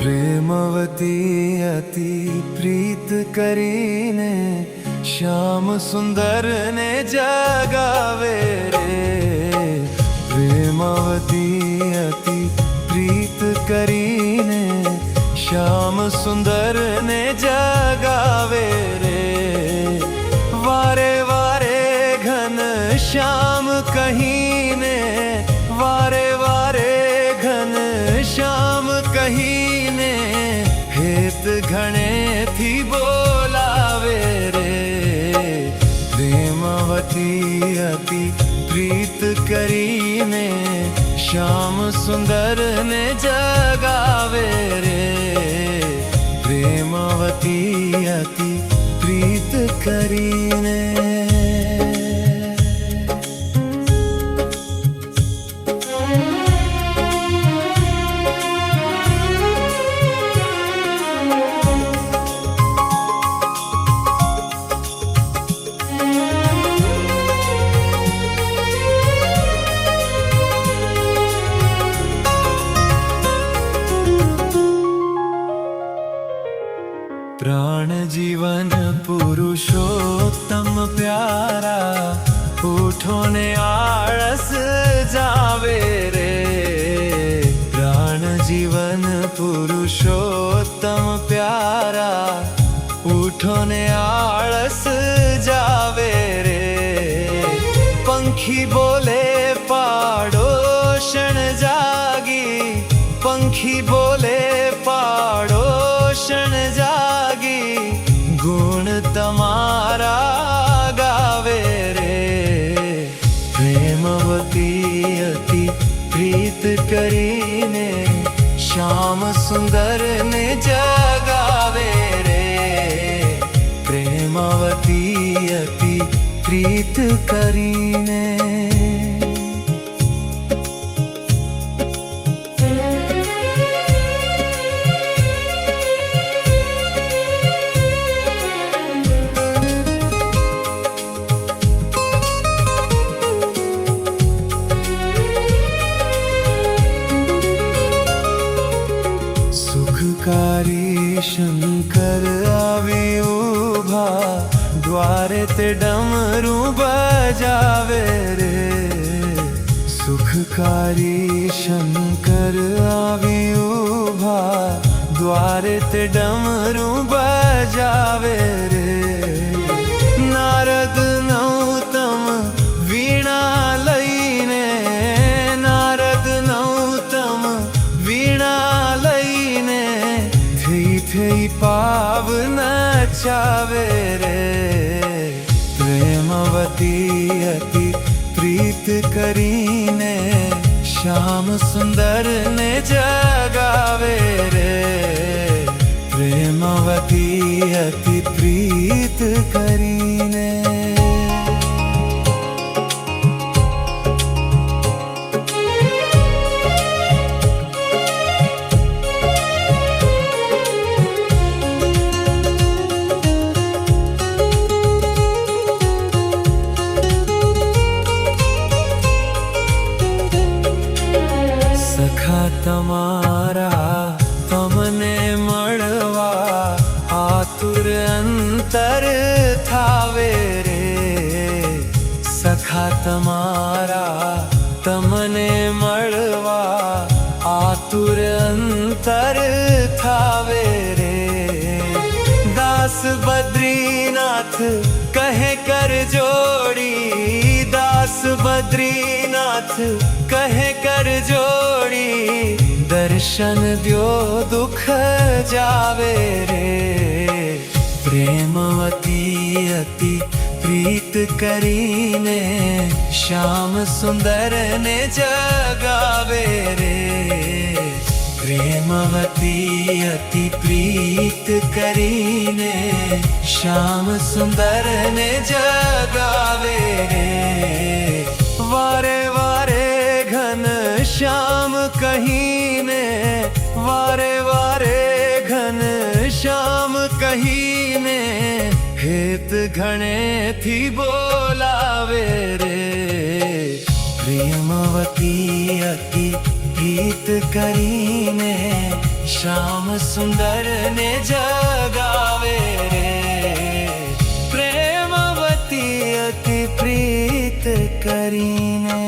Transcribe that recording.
प्रेमवती अति प्रीत करीने श्याम सुंदर ने जगावे रे। प्रेमवती अति प्रीत करीने श्याम सुंदर ने जगावे रे। वारे वारे घन श्याम कहीने, वारे वारे घन श्याम कहीने, हेत घणे थी बोलावे रे। प्रेमवती अति प्रीत करीने श्याम सुंदर ने जगावे रे। प्रेमवती अति प्रीत करीने। प्राण जीवन पुरुषोत्तम प्यारा, उठो ने आळस जावे रे। प्राण जीवन पुरुषोत्तम प्यारा, उठो ने आळस जावे रे। पंखी बोले पाडोषण जागी, पंखी बोले पाडोषण जागी, गुण तमारा गावे रे। प्रेमवती अति प्रीत करीने श्याम सुंदर ने जगावे रे। प्रेमवती अति प्रीत करीने। सुखकारी शंकर आवी उभा, द्वारे ते डमरू बजावे रे। सुखकारी शंकर आवी उभा, द्वारे ते डमरू बजावे रे। नारद नौतम वीणा लईने, नारद नौतम वीणा लईने, थई पाव नचावे रे। प्रेमवती अति प्रीत करीने श्याम सुंदर ने जगावे रे। प्रेमवती अति प्रीत करीने। सखा तमारा तमने मळवा, आतुर अंतर थावे रे। सखा तमारा तमने मळवा, आतुर अंतर थावे रे। दास बद्रीनाथ कहे कर जोड़ी, दास बद्रीनाथ कहे कर जोड़ी, दर्शन द्यो दुख जावे रे। प्रेमवती अति प्रीत करीने श्याम सुंदर ने जगावे रे। प्रेमवती अति प्रीत करीने श्याम सुंदर ने जगावे रे। वारे वारे घन श्याम कहीने, वारे वारे घन श्याम कहीने, हेत घणे थी बोलावे रे। प्रेमवती अति प्रीत करीने श्याम સુંદર ને જગાવે રે પ્રેમવતી અતિ પ્રીત કરીને